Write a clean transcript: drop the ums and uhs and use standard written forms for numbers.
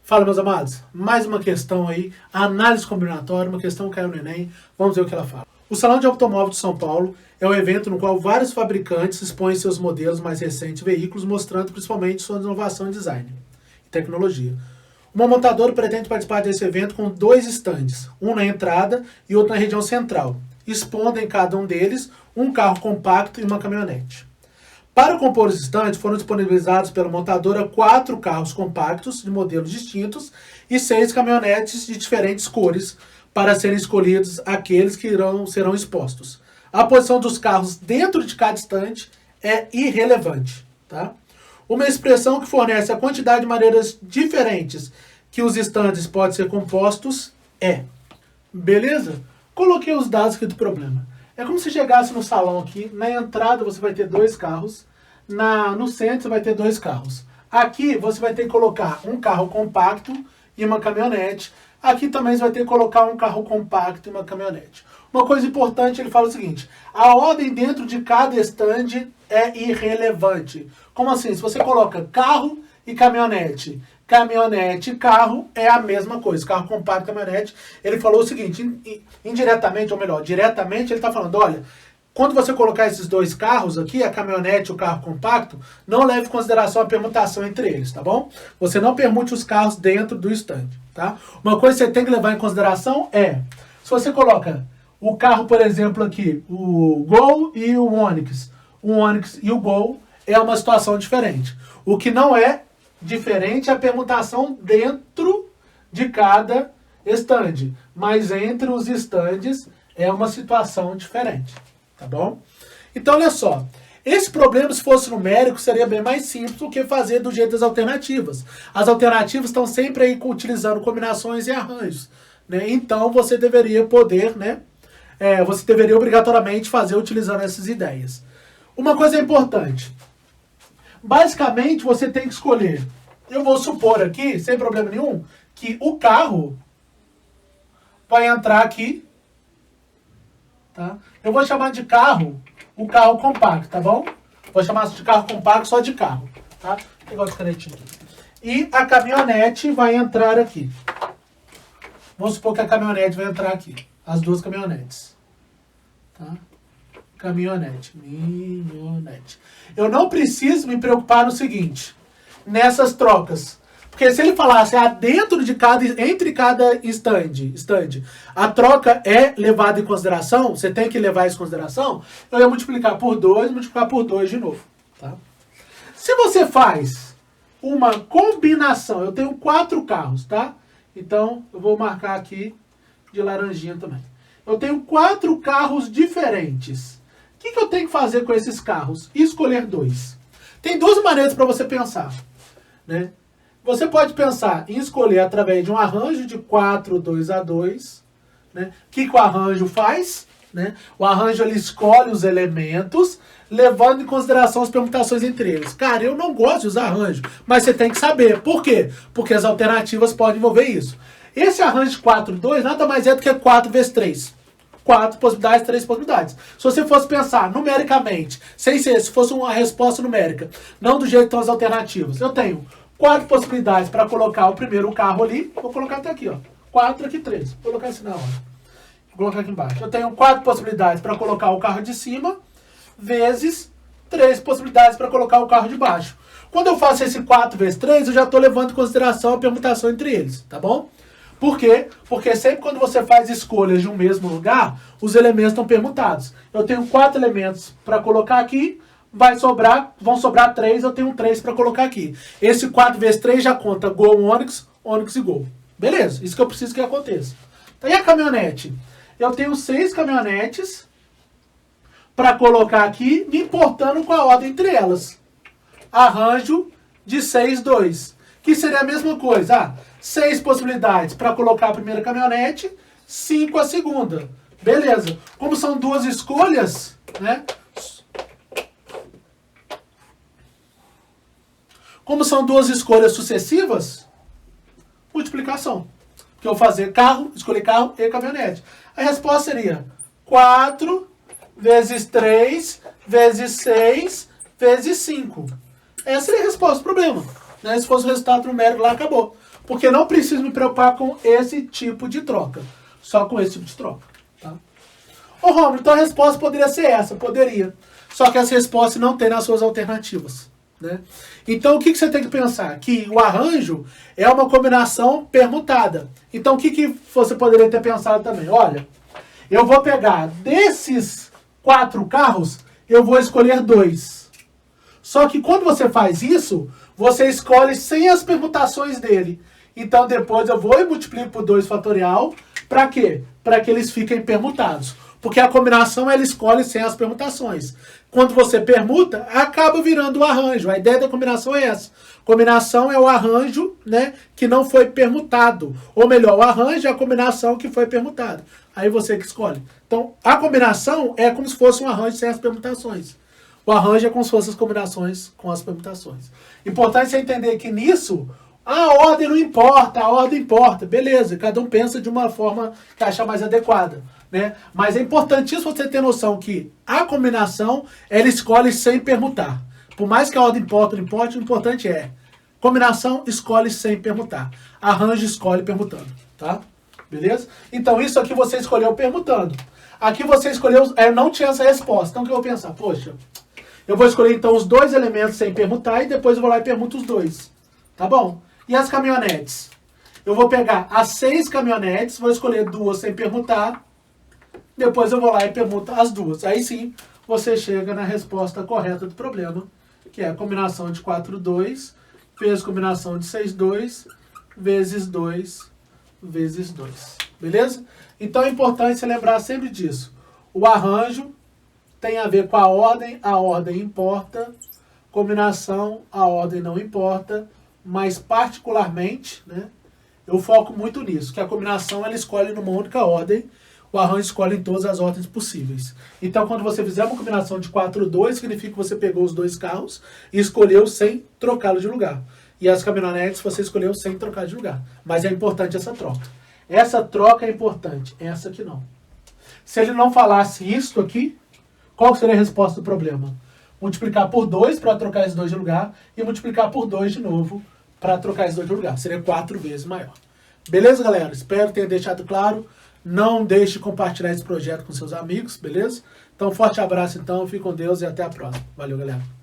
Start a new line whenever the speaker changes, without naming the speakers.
Fala, meus amados, mais uma questão aí, análise combinatória, uma questão que caiu no Enem, vamos ver o que ela fala. O Salão de Automóvel de São Paulo é um evento no qual vários fabricantes expõem seus modelos mais recentes de veículos, mostrando principalmente sua inovação em design e tecnologia. Uma montadora pretende participar desse evento com 2 estandes, um na entrada e outro na região central, expondo em cada um deles um carro compacto e uma caminhonete. Para compor os estandes, foram disponibilizados pela montadora 4 carros compactos de modelos distintos e 6 caminhonetes de diferentes cores, para serem escolhidos aqueles que serão expostos. A posição dos carros dentro de cada estande é irrelevante. Tá? Uma expressão que fornece a quantidade de maneiras diferentes que os estandes podem ser compostos é. Beleza? Coloquei os dados aqui do problema. É como se chegasse no salão aqui, na entrada você vai ter 2 carros, no centro você vai ter 2 carros. Aqui você vai ter que colocar um carro compacto e uma caminhonete. Aqui também você vai ter que colocar um carro compacto e uma caminhonete. Uma coisa importante, ele fala o seguinte, a ordem dentro de cada estande é irrelevante. Como assim? Se você coloca carro e caminhonete, caminhonete e carro é a mesma coisa, carro compacto e caminhonete, ele falou o seguinte, indiretamente, ou melhor, diretamente, ele está falando, olha, quando você colocar esses 2 carros aqui, a caminhonete e o carro compacto, não leve em consideração a permutação entre eles, tá bom? Você não permute os carros dentro do estande, tá? Uma coisa que você tem que levar em consideração é, se você coloca o carro, por exemplo, aqui, o Gol e o Onix e o Gol, é uma situação diferente. O que não é diferente é a permutação dentro de cada estande, mas entre os estandes é uma situação diferente, tá bom? Então, olha só, esse problema, se fosse numérico, seria bem mais simples do que fazer do jeito das alternativas. As alternativas estão sempre aí utilizando combinações e arranjos, né? Então, você deveria poder, né? Você deveria obrigatoriamente fazer utilizando essas ideias. Uma coisa importante. Basicamente, você tem que escolher. Eu vou supor aqui, sem problema nenhum, que o carro vai entrar aqui. Tá? Eu vou chamar de carro o carro compacto, tá bom? Vou chamar de carro compacto só de carro. Tá? Vou pegar os canetinhos. E a caminhonete vai entrar aqui. Vamos supor que a caminhonete vai entrar aqui. As 2 caminhonetes. Tá? Caminhonete. Eu não preciso me preocupar no seguinte. Nessas trocas. Porque se ele falasse dentro de entre cada estande, a troca é levada em consideração, você tem que levar isso em consideração, eu ia multiplicar por 2 e multiplicar por 2 de novo. Tá? Se você faz uma combinação, eu tenho 4 carros, tá? Então, eu vou marcar aqui de laranjinha também. Eu tenho 4 carros diferentes. O que eu tenho que fazer com esses carros? Escolher 2. Tem 2 maneiras para você pensar. Né? Você pode pensar em escolher através de um arranjo de 4, 2 a 2. Né? O que o arranjo faz? Né? O arranjo ele escolhe os elementos, levando em consideração as permutações entre eles. Cara, eu não gosto de usar arranjo, mas você tem que saber. Por quê? Porque as alternativas podem envolver isso. Esse arranjo de 4, 2 nada mais é do que 4 vezes 3. 4 possibilidades, 3 possibilidades. Se você fosse pensar numericamente, se fosse uma resposta numérica, não do jeito que estão as alternativas, eu tenho 4 possibilidades para colocar o primeiro carro ali, vou colocar até aqui, ó. 4 aqui, 3. Vou colocar assim na hora. Vou colocar aqui embaixo. Eu tenho 4 possibilidades para colocar o carro de cima, vezes 3 possibilidades para colocar o carro de baixo. Quando eu faço esse 4 vezes 3, eu já estou levando em consideração a permutação entre eles, tá bom? Por quê? Porque sempre quando você faz escolhas de um mesmo lugar, os elementos estão permutados. Eu tenho 4 elementos para colocar aqui, vão sobrar 3, eu tenho 3 para colocar aqui. Esse 4 vezes 3 já conta Gol, Onix e Gol. Beleza, isso que eu preciso que aconteça. Então, e a caminhonete? Eu tenho 6 caminhonetes para colocar aqui, me importando com a ordem entre elas. Arranjo de 6, 2. Que seria a mesma coisa. 6 possibilidades para colocar a primeira caminhonete, 5 a segunda. Beleza. Como são 2 escolhas, né? Como são 2 escolhas sucessivas, multiplicação. Porque eu vou fazer carro, escolher carro e caminhonete. A resposta seria 4 vezes 3 vezes 6 vezes 5. Essa seria a resposta do problema. Né? Se fosse o resultado numérico lá, acabou. porque não preciso me preocupar com esse tipo de troca. Só com esse tipo de troca. Tá? Ô, Romulo, então a resposta poderia ser essa? Poderia. Só que essa resposta não tem nas suas alternativas. Né? Então o que você tem que pensar? Que o arranjo é uma combinação permutada. Então o que você poderia ter pensado também? Olha, eu vou pegar desses 4 carros, eu vou escolher 2. Só que quando você faz isso, você escolhe sem as permutações dele. Então depois eu vou e multiplico por 2 fatorial. Para quê? Para que eles fiquem permutados. Porque a combinação ela escolhe sem as permutações. Quando você permuta, acaba virando o arranjo. A ideia da combinação é essa. Combinação é o arranjo, né, que não foi permutado. Ou melhor, o arranjo é a combinação que foi permutada. Aí você que escolhe. Então, a combinação é como se fosse um arranjo sem as permutações. O arranjo é como se fossem as combinações com as permutações. Importante você entender que nisso, a ordem não importa, a ordem importa. Beleza, cada um pensa de uma forma que acha mais adequada. Né? Mas é importantíssimo você ter noção que a combinação, ela escolhe sem permutar. Por mais que a ordem importe ou não importe, o importante é combinação escolhe sem permutar. Arranjo escolhe permutando. Tá? Beleza? Então isso aqui você escolheu permutando. Aqui você escolheu, não tinha essa resposta. Então o que eu vou pensar? Poxa, eu vou escolher então os 2 elementos sem permutar e depois eu vou lá e permuto os 2. Tá bom? E as caminhonetes? Eu vou pegar as 6 caminhonetes, vou escolher 2 sem permutar. Depois eu vou lá e permuto as 2. Aí sim, você chega na resposta correta do problema, que é a combinação de 4, 2, vezes combinação de 6, 2, vezes 2, vezes 2. Beleza? Então é importante você lembrar sempre disso. O arranjo tem a ver com a ordem importa, combinação, a ordem não importa, mas particularmente, né, eu foco muito nisso, que a combinação ela escolhe numa única ordem, o arranjo escolhe em todas as ordens possíveis. Então, quando você fizer uma combinação de 4, 2, significa que você pegou os 2 carros e escolheu sem trocá-los de lugar. E as caminhonetes você escolheu sem trocar de lugar. Mas é importante essa troca. Essa troca é importante, essa aqui não. Se ele não falasse isso aqui, qual seria a resposta do problema? Multiplicar por 2 para trocar esses 2 de lugar e multiplicar por 2 de novo para trocar esses 2 de lugar. Seria 4 vezes maior. Beleza, galera? Espero ter deixado claro. Não deixe de compartilhar esse projeto com seus amigos, beleza? Então, forte abraço, então. Fique com Deus e até a próxima. Valeu, galera.